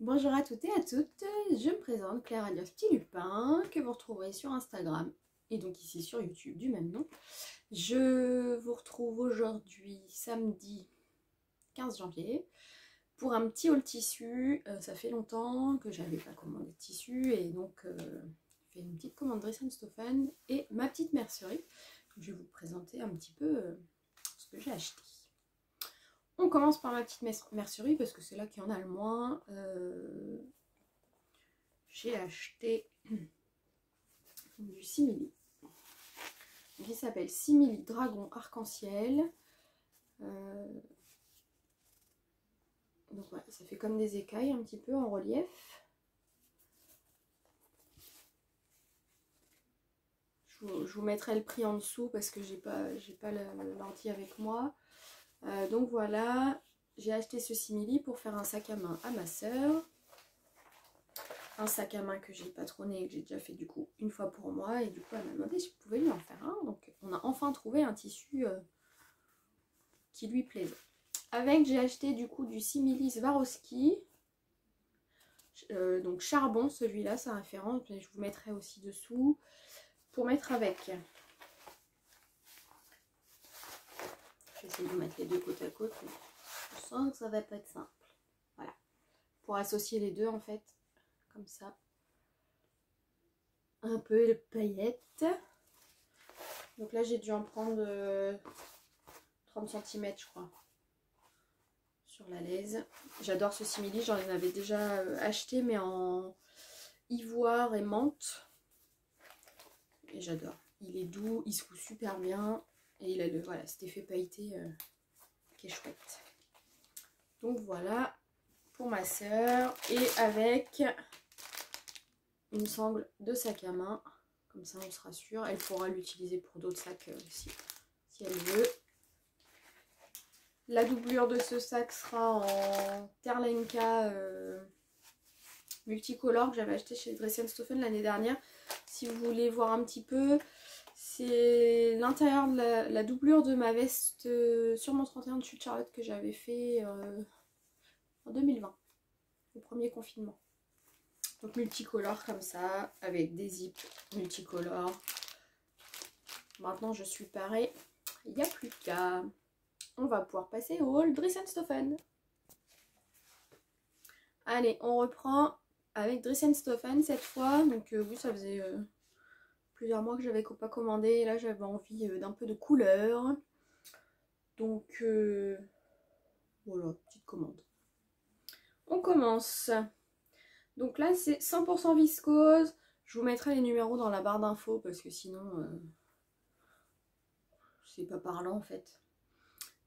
Bonjour à toutes et à toutes, je me présente Claire alias Petit Lupin, que vous retrouverez sur Instagram et donc ici sur YouTube du même nom. Je vous retrouve aujourd'hui samedi 15 janvier pour un petit haul tissu. Ça fait longtemps que j'avais pas commandé de tissu et donc j'ai fait une petite commande Dress & Stophan et ma petite mercerie. Je vais vous présenter un petit peu ce que j'ai acheté. On commence par ma petite mercerie parce que c'est là qu'il y en a le moins. J'ai acheté du simili. Il s'appelle Simili Dragon Arc-en-Ciel. Donc voilà, ça fait comme des écailles un petit peu en relief. Je vous mettrai le prix en dessous parce que j'ai pas l'ordi avec moi. Donc voilà, j'ai acheté ce simili pour faire un sac à main à ma soeur. Un sac à main que j'ai patronné et que j'ai déjà fait du coup une fois pour moi. Et du coup elle m'a demandé si je pouvais lui en faire un. Donc on a enfin trouvé un tissu qui lui plaisait. Avec j'ai acheté du coup du simili Swarovski. Donc charbon, celui-là, sa référence. Je vous mettrai aussi dessous pour mettre avec. Je vais essayer de mettre les deux côte à côte, mais je sens que ça va pas être simple. Voilà. Pour associer les deux en fait, comme ça. Un peu de paillettes. Donc là j'ai dû en prendre 30 cm je crois. Sur la laise. J'adore ce simili, j'en avais déjà acheté mais en ivoire et menthe. Et j'adore. Il est doux, il se coud super bien. Et il a voilà, cet effet pailleté qui est chouette. Donc voilà pour ma soeur. Et avec une sangle de sac à main. Comme ça on sera sûr. Elle pourra l'utiliser pour d'autres sacs si elle veut. La doublure de ce sac sera en Terlenka multicolore que j'avais acheté chez Dress & Stophan l'année dernière. Si vous voulez voir un petit peu, c'est l'intérieur de la doublure de ma veste sur mon 31 de chute Charlotte que j'avais fait en 2020, au premier confinement. Donc multicolore comme ça, avec des zips multicolores. Maintenant je suis parée, il n'y a plus qu'à. On va pouvoir passer au haul Dress & Stophan. Allez, on reprend avec Dress & Stophan cette fois. Donc oui, ça faisait plusieurs mois que j'avais pas commandé. Et là, j'avais envie d'un peu de couleur. Donc voilà, petite commande. On commence. Donc là, c'est 100% viscose. Je vous mettrai les numéros dans la barre d'infos parce que sinon, c'est pas parlant en fait.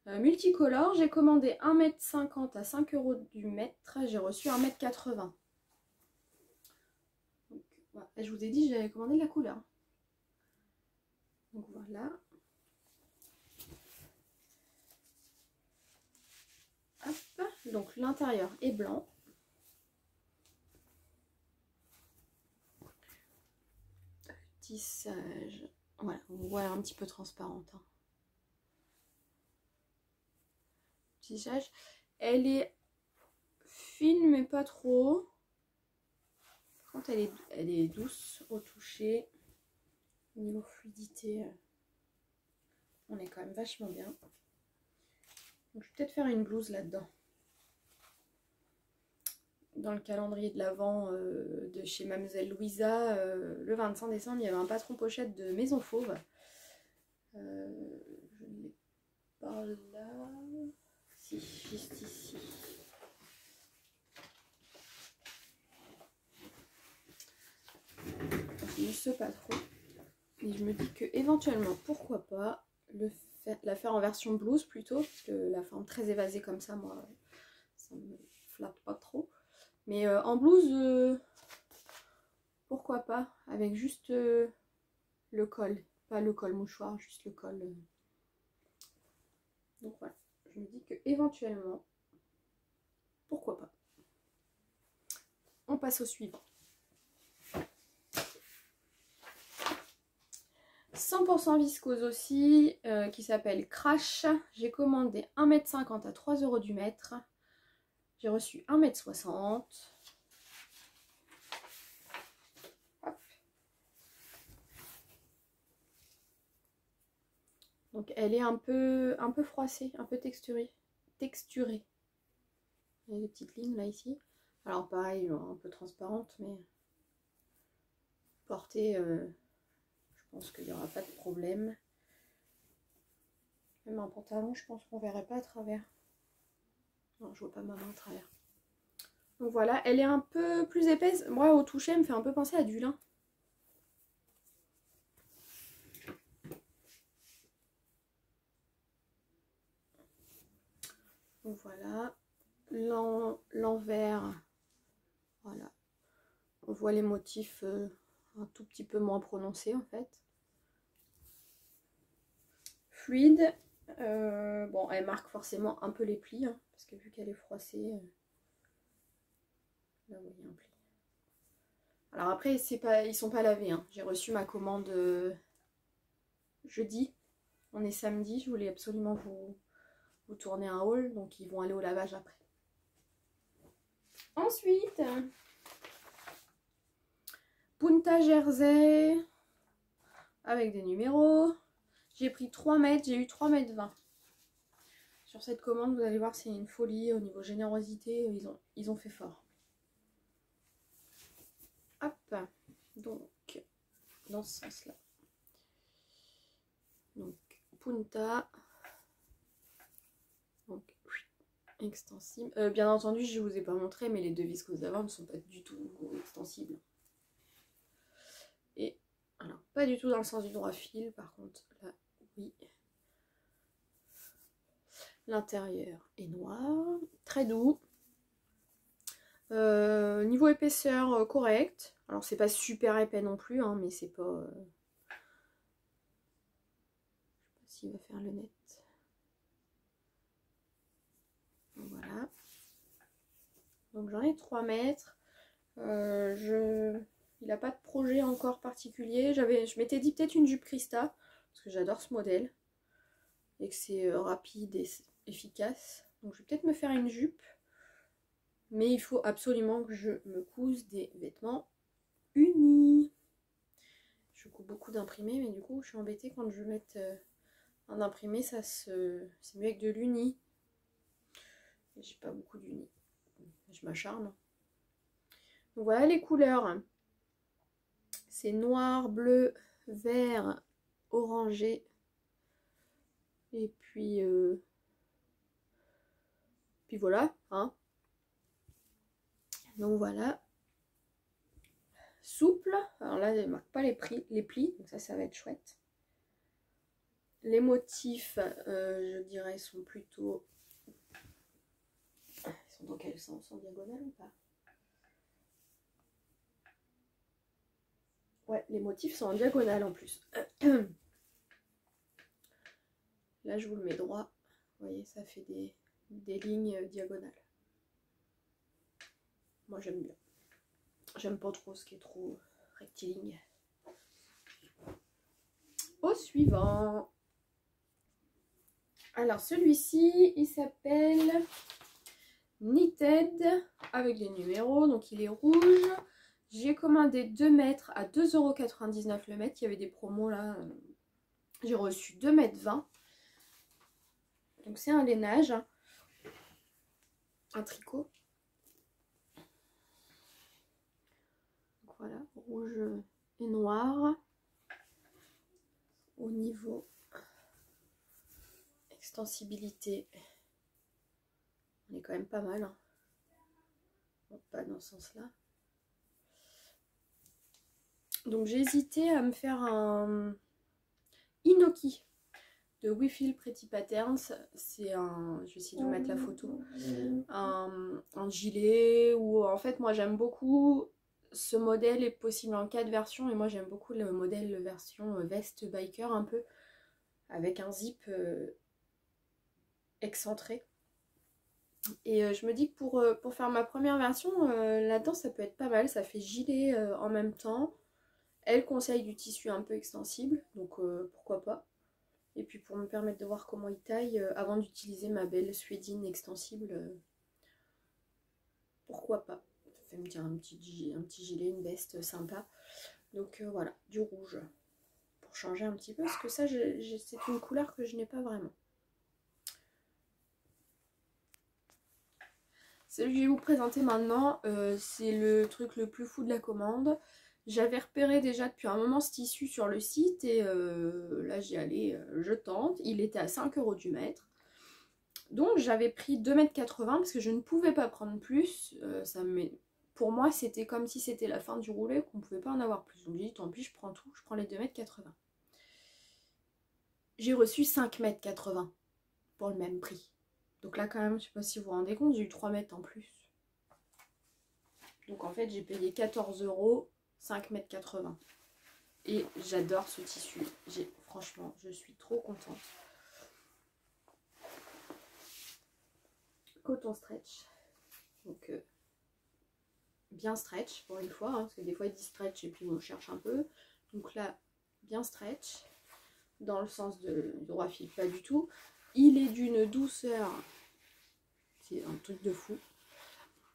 Multicolore, j'ai commandé 1,50 m à 5 € du mètre. J'ai reçu 1,80 m. Donc, voilà. Je vous ai dit, j'avais commandé de la couleur. Donc voilà. Hop. Donc l'intérieur est blanc. Tissage. Voilà, on voit un petit peu transparente. Hein. Tissage. Elle est fine mais pas trop. Par contre elle est douce au toucher. Niveau fluidité, on est quand même vachement bien. Donc, je vais peut-être faire une blouse là-dedans. Dans le calendrier de l'Avent de chez Mademoiselle Louisa, le 25 décembre, il y avait un patron pochette de Maison Fauve. Je ne l'ai pas là. Si, juste ici. Je ne sais pas trop. Et je me dis que éventuellement, pourquoi pas la faire en version blouse plutôt, parce que la forme très évasée comme ça, moi, ça me flatte pas trop. Mais en blouse, pourquoi pas, avec juste le col, pas le col mouchoir, juste le col. Donc voilà, je me dis que éventuellement, pourquoi pas. On passe au suivant. 100% viscose aussi, qui s'appelle Crash. J'ai commandé 1,50 m à 3 € du mètre. J'ai reçu 1,60 m. Donc elle est un peu froissée, un peu texturée. Il y a des petites lignes là ici. Alors pareil, un peu transparente, mais portée, je pense qu'il n'y aura pas de problème. Même un pantalon, je pense qu'on verrait pas à travers. Non, je vois pas ma main à travers. Donc voilà, elle est un peu plus épaisse. Moi, au toucher, elle me fait un peu penser à du lin. Donc voilà, l'envers, voilà. On voit les motifs un tout petit peu moins prononcés en fait. Fluide. Bon, elle marque forcément un peu les plis, hein, parce que vu qu'elle est froissée, là vous voyez un pli. Alors après, ils sont pas lavés, hein. J'ai reçu ma commande jeudi. On est samedi, je voulais absolument vous tourner un haul, donc ils vont aller au lavage après. Ensuite, Punta Jersey avec des numéros. J'ai pris 3 mètres, j'ai eu 3 mètres 20. Sur cette commande, vous allez voir, c'est une folie au niveau générosité, ils ont fait fort. Hop, donc dans ce sens-là. Donc Punta, donc extensible. Bien entendu, je ne vous ai pas montré, mais les deux viscoses d'avant ne sont pas du tout extensibles. Et alors, pas du tout dans le sens du droit fil, par contre, là, oui. L'intérieur est noir, très doux. Niveau épaisseur, correct. Alors, c'est pas super épais non plus, hein, mais c'est pas... je sais pas s'il va faire le net. Donc, voilà. Donc, j'en ai 3 mètres. Il n'a pas de projet encore particulier. Je m'étais dit peut-être une jupe Christa, parce que j'adore ce modèle. Et que c'est rapide et efficace. Donc je vais peut-être me faire une jupe. Mais il faut absolument que je me couse des vêtements unis. Je couds beaucoup d'imprimés, mais du coup je suis embêtée quand je vais mettre un imprimé, c'est mieux avec de l'uni. J'ai pas beaucoup d'uni. Je m'acharne. Donc voilà les couleurs. C'est noir, bleu, vert, orangé. Et puis voilà, hein. Donc voilà. Souple. Alors là, elle ne marque pas les plis. Donc ça va être chouette. Les motifs, je dirais, sont plutôt... Ils sont dans quel sens? En diagonale ou pas? Ouais, les motifs sont en diagonale en plus. Là, je vous le mets droit. Vous voyez, ça fait des lignes diagonales. Moi, j'aime bien. J'aime pas trop ce qui est trop rectiligne. Au suivant. Alors, celui-ci, il s'appelle Knitted avec les numéros. Donc, il est rouge. J'ai commandé 2 mètres à 2,99 € le mètre. Il y avait des promos là. J'ai reçu 2 mètres 20. Donc, c'est un lainage. Un tricot. Donc, voilà, rouge et noir. Au niveau extensibilité, on est quand même pas mal. Hein. Bon, pas dans ce sens-là. Donc j'ai hésité à me faire un Inoki de We Feel Pretty Patterns. C'est un, je vais essayer de vous mettre la photo, un gilet où en fait moi j'aime beaucoup. Ce modèle est possible en 4 versions et moi j'aime beaucoup le modèle version veste biker un peu avec un zip excentré. Et je me dis que pour faire ma première version, là-dedans ça peut être pas mal, ça fait gilet en même temps. Elle conseille du tissu un peu extensible, donc pourquoi pas. Et puis pour me permettre de voir comment il taille, avant d'utiliser ma belle suédine extensible, pourquoi pas. Ça fait un petit gilet, une veste sympa. Donc voilà, du rouge pour pour changer un petit peu, parce que ça, c'est une couleur que je n'ai pas vraiment. Celui que je vais vous présenter maintenant, c'est le truc le plus fou de la commande. J'avais repéré déjà depuis un moment ce tissu sur le site et là j'y allais, je tente. Il était à 5 € du mètre. Donc j'avais pris 2,80 m parce que je ne pouvais pas prendre plus. Pour moi c'était comme si c'était la fin du roulet, qu'on ne pouvait pas en avoir plus. Donc j'ai dit tant pis, je prends tout, je prends les 2,80 m. J'ai reçu 5,80 m pour le même prix. Donc là quand même, je sais pas si vous vous rendez compte, j'ai eu 3 mètres en plus. Donc en fait j'ai payé 14 €, 5,80 m. Et j'adore ce tissu. Franchement, je suis trop contente. Coton stretch. Donc bien stretch pour une fois, hein, parce que des fois il dit stretch et puis on cherche un peu. Donc là, bien stretch. Dans le sens de droit fil, pas du tout. Il est d'une douceur. C'est un truc de fou.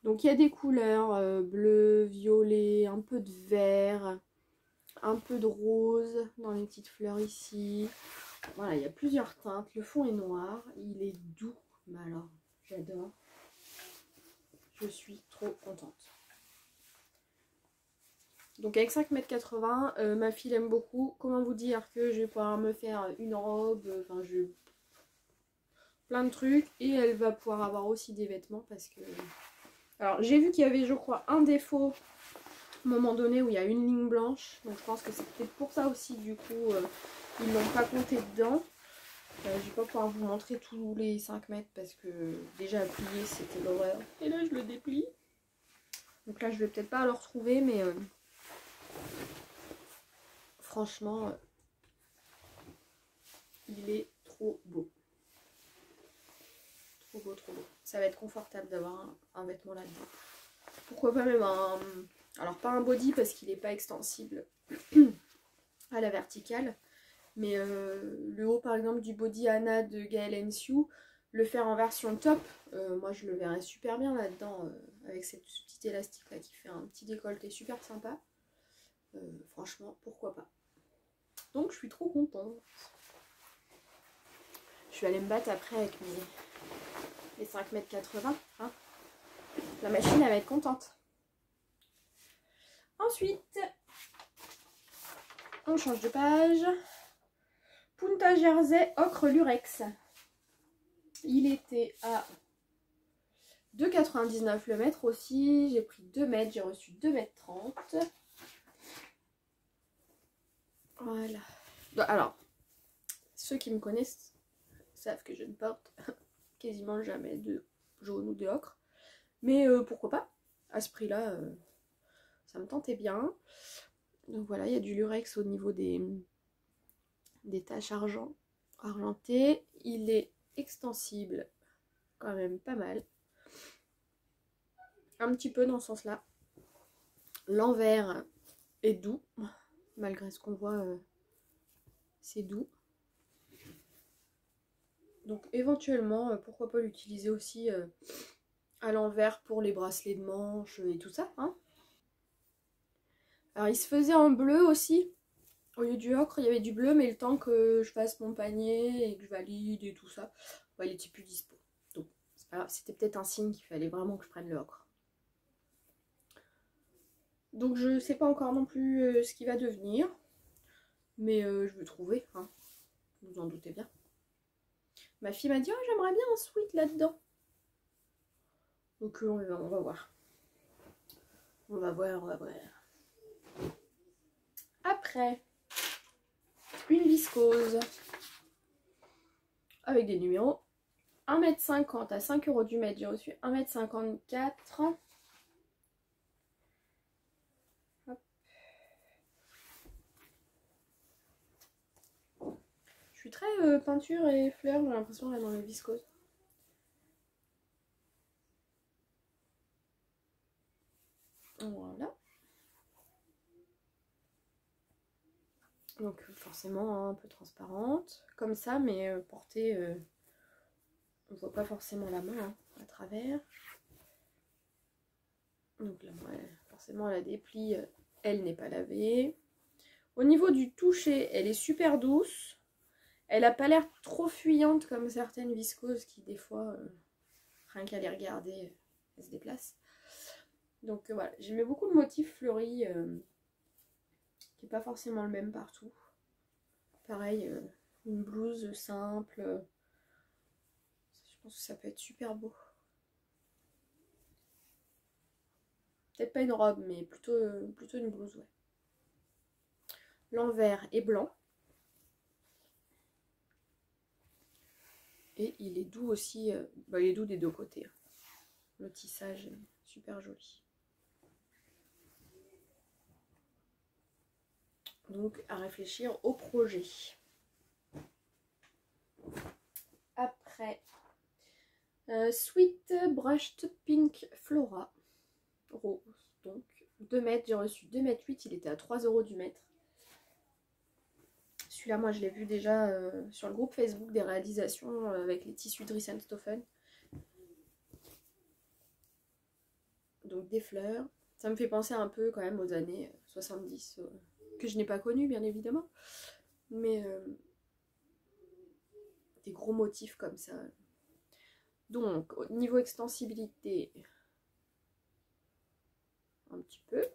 Donc il y a des couleurs bleu, violet, un peu de vert, un peu de rose dans les petites fleurs ici. Voilà, il y a plusieurs teintes. Le fond est noir. Il est doux. Mais alors, j'adore. Je suis trop contente. Donc avec 5,80 m, ma fille aime beaucoup. Comment vous dire que je vais pouvoir me faire une robe, enfin plein de trucs. Et elle va pouvoir avoir aussi des vêtements parce que... Alors j'ai vu qu'il y avait, je crois, un défaut à un moment donné où il y a une ligne blanche. Donc je pense que c'est peut-être pour ça aussi, du coup, ils ne l'ont pas compté dedans. Je vais pas pouvoir vous montrer tous les 5 mètres parce que déjà à plier c'était l'horreur. Et là je le déplie. Donc là je vais peut-être pas le retrouver, mais franchement il est trop beau. Trop beau, trop beau. Ça va être confortable d'avoir un vêtement là-dedans. Pourquoi pas même un... Alors pas un body parce qu'il n'est pas extensible à la verticale. Mais le haut par exemple du body Anna de Gaëlle Ensue, le faire en version top, moi je le verrais super bien là-dedans, avec ce petit élastique là qui fait un petit décolleté super sympa. Franchement, pourquoi pas. Donc je suis trop contente. Je vais aller me battre après avec les 5,80 m. Hein. La machine elle va être contente. Ensuite, on change de page. Punta Jersey ocre lurex. Il était à 2,99 € le mètre aussi. J'ai pris 2 mètres, j'ai reçu 2,30 m. Voilà. Alors, ceux qui me connaissent savent que je ne porte quasiment jamais de jaune ou de ocre. Mais pourquoi pas? À ce prix-là, ça me tentait bien. Donc voilà, il y a du lurex au niveau des taches argentées. Il est extensible, quand même pas mal. Un petit peu dans ce sens-là. L'envers est doux, malgré ce qu'on voit, c'est doux. Donc éventuellement, pourquoi pas l'utiliser aussi à l'envers pour les bracelets de manche et tout ça. Hein. Alors il se faisait en bleu aussi. Au lieu du ocre, il y avait du bleu, mais le temps que je fasse mon panier et que je valide et tout ça, bah, il était plus dispo. Donc c'était peut-être un signe qu'il fallait vraiment que je prenne le ocre. Donc je sais pas encore non plus ce qu'il va devenir. Mais je veux trouver, hein. Vous en doutez bien. Ma fille m'a dit, oh, j'aimerais bien un sweat là-dedans. Donc on va voir. On va voir, on va voir. Après, une viscose. Avec des numéros. 1,50 m à 5 € du mètre. J'ai reçu 1,54 m. Je suis très peinture et fleurs, j'ai l'impression, là, dans les viscoses. Voilà. Donc forcément un peu transparente, comme ça, mais portée, on voit pas forcément la main hein, à travers. Donc là, ouais, forcément la déplie, elle n'est pas lavée. Au niveau du toucher, elle est super douce. Elle n'a pas l'air trop fuyante comme certaines viscoses qui des fois, rien qu'à les regarder, elles se déplacent. Donc voilà, j'aimais beaucoup le motif fleuri qui n'est pas forcément le même partout. Pareil, une blouse simple. Je pense que ça peut être super beau. Peut-être pas une robe, mais plutôt une blouse, ouais. L'envers est blanc. Et il est doux aussi. Il est doux des deux côtés. Le tissage est super joli. Donc à réfléchir au projet. Après, Sweet Brushed Pink Flora rose. Donc 2 mètres, j'ai reçu 2,8 mètres, il était à 3 € du mètre. Celui-là, moi je l'ai vu déjà sur le groupe Facebook des réalisations avec les tissus de Risenstoffen. Donc des fleurs. Ça me fait penser un peu quand même aux années 70, que je n'ai pas connues bien évidemment. Mais des gros motifs comme ça. Donc au niveau extensibilité, un petit peu.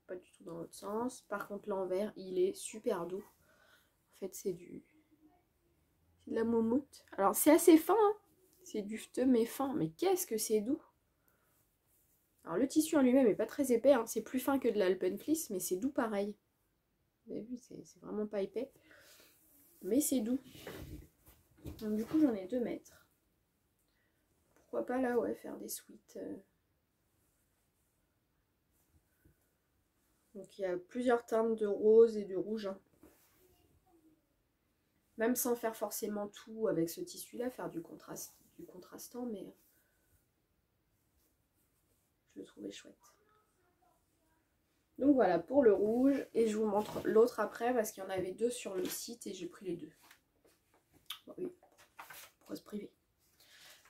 Pas du tout dans l'autre sens. Par contre l'envers, il est super doux. En fait c'est de la moumoute. Alors c'est assez fin, hein. C'est dufteux mais fin. Mais qu'est-ce que c'est doux! Alors le tissu en lui-même est pas très épais, hein. C'est plus fin que de l'Alpenfleece, mais c'est doux pareil. Vous avez vu, c'est vraiment pas épais. Mais c'est doux. Donc du coup j'en ai 2 mètres. Pourquoi pas là, ouais, faire des sweats. Donc il y a plusieurs teintes de rose et de rouge. Hein. Même sans faire forcément tout avec ce tissu-là, faire du contrastant, mais je le trouvais chouette. Donc voilà pour le rouge, et je vous montre l'autre après parce qu'il y en avait 2 sur le site et j'ai pris les 2. Bon, oui, pourquoi se priver.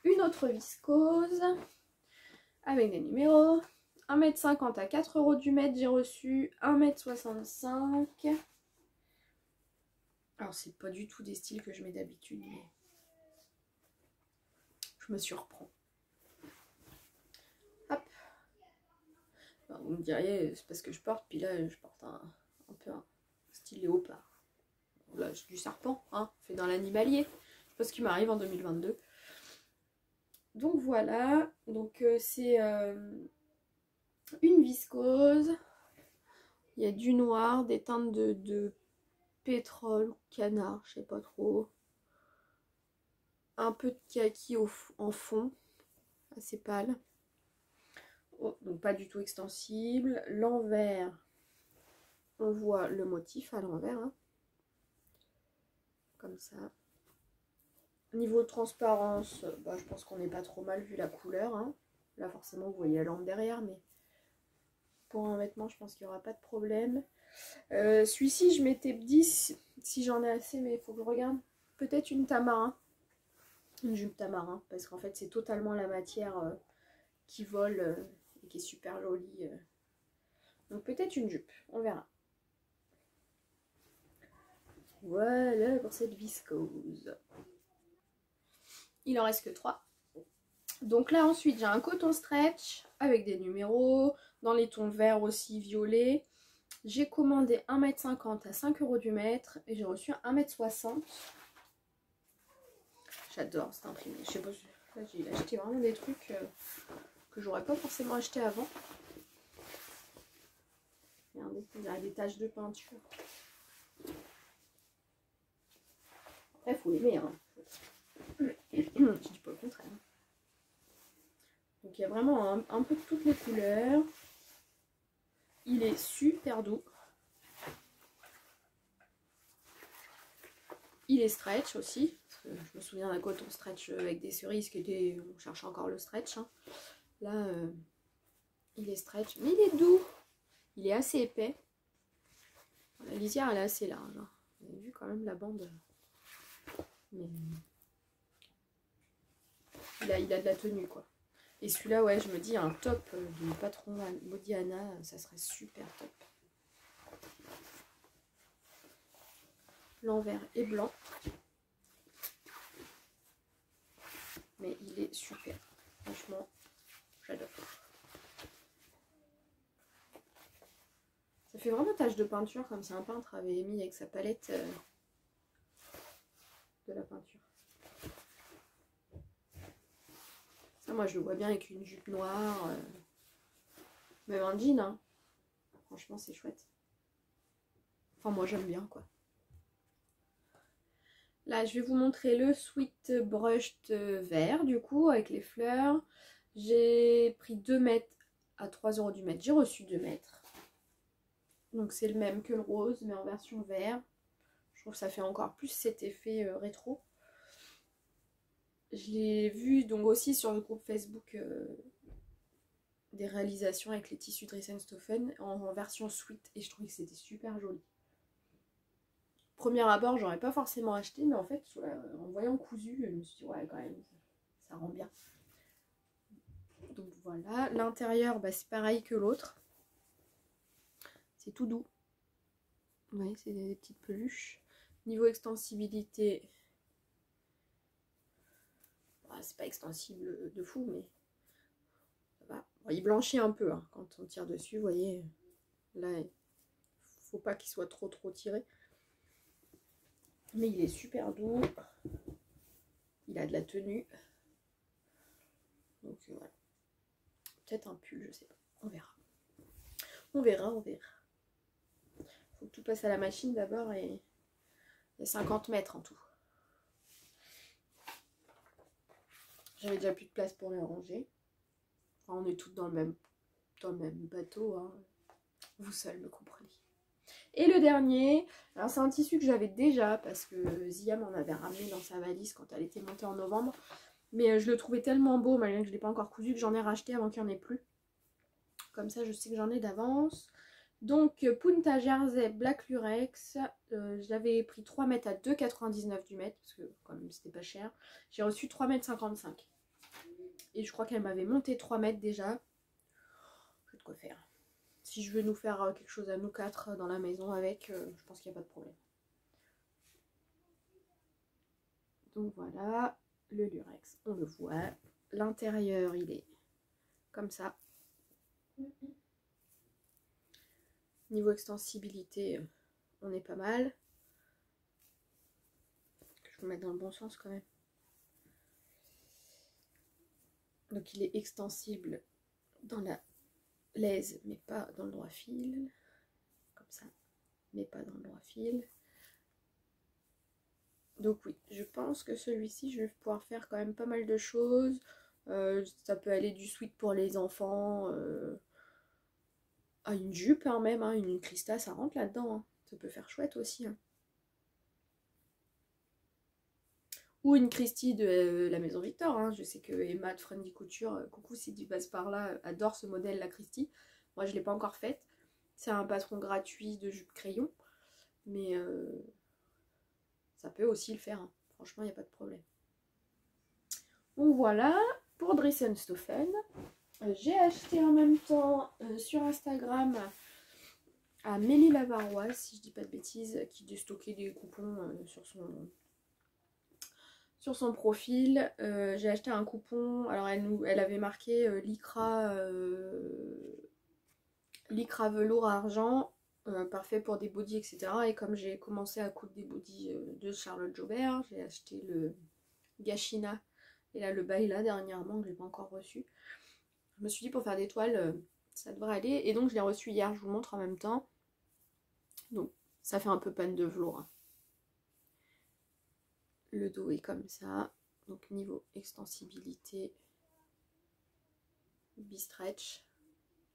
Une autre viscose avec des numéros. 1,50 m à 4 € du mètre, j'ai reçu 1,65 m. Alors c'est pas du tout des styles que je mets d'habitude, mais je me surprends. Hop. Alors, vous me diriez, c'est parce que je porte, puis là je porte un peu un style léopard. Là j'ai du serpent, hein, fait dans l'animalier. Je sais pas ce qui m'arrive en 2022. Donc voilà, donc c'est une viscose. Il y a du noir, des teintes de pétrole, canard, je sais pas trop. Un peu de kaki en fond, assez pâle. Oh, donc pas du tout extensible. L'envers, on voit le motif à l'envers. Hein. Comme ça. Niveau de transparence, je pense qu'on n'est pas trop mal vu la couleur. Hein. Là forcément vous voyez la lampe derrière, mais pour un vêtement je pense qu'il n'y aura pas de problème. Celui-ci je mettais 10 si j'en ai assez, mais il faut que je regarde. Peut-être une tamarin. Une jupe tamarin, parce qu'en fait c'est totalement la matière qui vole et qui est super jolie. Donc peut-être une jupe, on verra. Voilà pour cette viscose. Il en reste que 3. Donc là ensuite j'ai un coton stretch avec des numéros, dans les tons verts aussi violets. J'ai commandé 1,50 m à 5 € du mètre et j'ai reçu 1,60 m. J'adore cet imprimé. Je sais pas, là j'ai acheté vraiment des trucs que j'aurais pas forcément acheté avant. Regardez, il y a des taches de peinture. Après, il faut aimer, hein. Je dis pas le contraire. Donc il y a vraiment un peu de toutes les couleurs. Il est super doux. Il est stretch aussi. Parce que je me souviens d'un coton stretch avec des cerises qui était... On cherche encore le stretch. Hein. Là, il est stretch. Mais il est doux. Il est assez épais. La lisière, elle est assez large. Hein. Vous avez vu quand même la bande. Mais... il a de la tenue, quoi. Et celui-là, ouais, je me dis, un top du patron Modiana, ça serait super top. L'envers est blanc. Mais il est super. Franchement, j'adore. Ça fait vraiment tache de peinture, comme si un peintre avait mis avec sa palette de la peinture. Ça, moi, je le vois bien avec une jupe noire. Même un jean, hein. Franchement, c'est chouette. Enfin, moi, j'aime bien, quoi. Là, je vais vous montrer le Sweet Brushed vert, du coup, avec les fleurs. J'ai pris 2 mètres à 3 € du mètre. J'ai reçu 2 mètres. Donc, c'est le même que le rose, mais en version vert. Je trouve que ça fait encore plus cet effet rétro. Je l'ai vu donc aussi sur le groupe Facebook des réalisations avec les tissus Dries & Stoffen en version sweet. Et je trouvais que c'était super joli. Premier abord, j'aurais pas forcément acheté, mais en fait, en voyant cousu, je me suis dit, ouais, quand même, ça rend bien. Donc voilà, l'intérieur, bah, c'est pareil que l'autre. C'est tout doux. Vous voyez, c'est des petites peluches. Niveau extensibilité, bah, c'est pas extensible de fou, mais ça va. Bon, il blanchit un peu hein, quand on tire dessus, vous voyez. Là, il faut pas qu'il soit trop tiré. Mais il est super doux. Il a de la tenue. Donc voilà. Peut-être un pull, je sais pas. On verra. On verra, on verra. Faut que tout passe à la machine d'abord et il y a 50 mètres en tout. J'avais déjà plus de place pour les ranger. Enfin, on est toutes dans le même bateau. Hein. Vous seuls me comprenez. Et le dernier, alors c'est un tissu que j'avais déjà parce que Zia m'en avait ramené dans sa valise quand elle était montée en novembre. Mais je le trouvais tellement beau, malgré que je ne l'ai pas encore cousu, que j'en ai racheté avant qu'il n'y en ait plus. Comme ça, je sais que j'en ai d'avance. Donc, Punta Jersey Black Lurex. Je l'avais pris 3 mètres à 2,99 du mètre, parce que quand même c'était pas cher. J'ai reçu 3,55 m. Et je crois qu'elle m'avait monté 3 mètres déjà. J'ai de quoi faire. Si je veux nous faire quelque chose à nous 4 dans la maison avec, je pense qu'il n'y a pas de problème. Donc voilà, le lurex, on le voit. L'intérieur, il est comme ça. Niveau extensibilité, on est pas mal. Je vais mettre dans le bon sens quand même. Donc il est extensible dans la l'aise, mais pas dans le droit fil. Comme ça, mais pas dans le droit fil. Donc oui, je pense que celui-ci, je vais pouvoir faire quand même pas mal de choses. Ça peut aller du sweat pour les enfants à une jupe hein, même, hein, une Christa, ça rentre là-dedans. Hein. Ça peut faire chouette aussi. Hein. Ou une Christie de la Maison Victor. Hein. Je sais que Emma de Friendly Couture, coucou si tu passes par là, adore ce modèle, la Christie. Moi, je ne l'ai pas encore faite. C'est un patron gratuit de jupe crayon. Mais ça peut aussi le faire. Hein. Franchement, il n'y a pas de problème. Donc voilà, pour Dries & Stoffen. J'ai acheté en même temps sur Instagram à Mélie Lavaroise, si je dis pas de bêtises, qui déstockait des coupons sur son profil. J'ai acheté un coupon, alors elle avait marqué lycra velours argent, parfait pour des bodys, etc. Et comme j'ai commencé à coudre des bodys de Charlotte Jobert, j'ai acheté le Gachina et là le Baila dernièrement que j'ai pas encore reçu. Je me suis dit pour faire des toiles, ça devrait aller. Et donc je l'ai reçu hier, je vous montre en même temps. Donc ça fait un peu panne de velours. Hein. Le dos est comme ça. Donc niveau extensibilité, bi-stretch.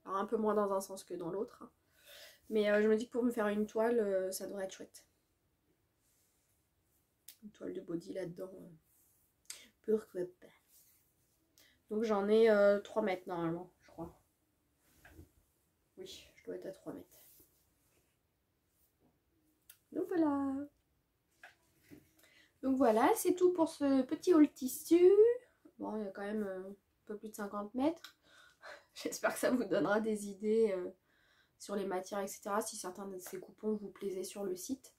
Alors un peu moins dans un sens que dans l'autre. Hein. Mais je me dis que pour me faire une toile, ça devrait être chouette. Une toile de body là-dedans. Pourquoi pas. Donc j'en ai 3 mètres normalement, je crois. Oui, je dois être à 3 mètres. Donc voilà. Donc voilà, c'est tout pour ce petit haul tissu. Bon, il y a quand même un peu plus de 50 mètres. J'espère que ça vous donnera des idées sur les matières, etc. Si certains de ces coupons vous plaisaient sur le site.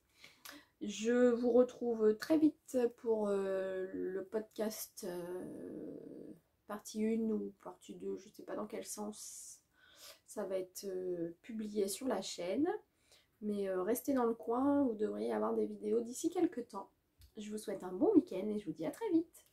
Je vous retrouve très vite pour le podcast partie 1 ou partie 2, je ne sais pas dans quel sens ça va être publié sur la chaîne. Mais restez dans le coin, vous devriez avoir des vidéos d'ici quelques temps. Je vous souhaite un bon week-end et je vous dis à très vite.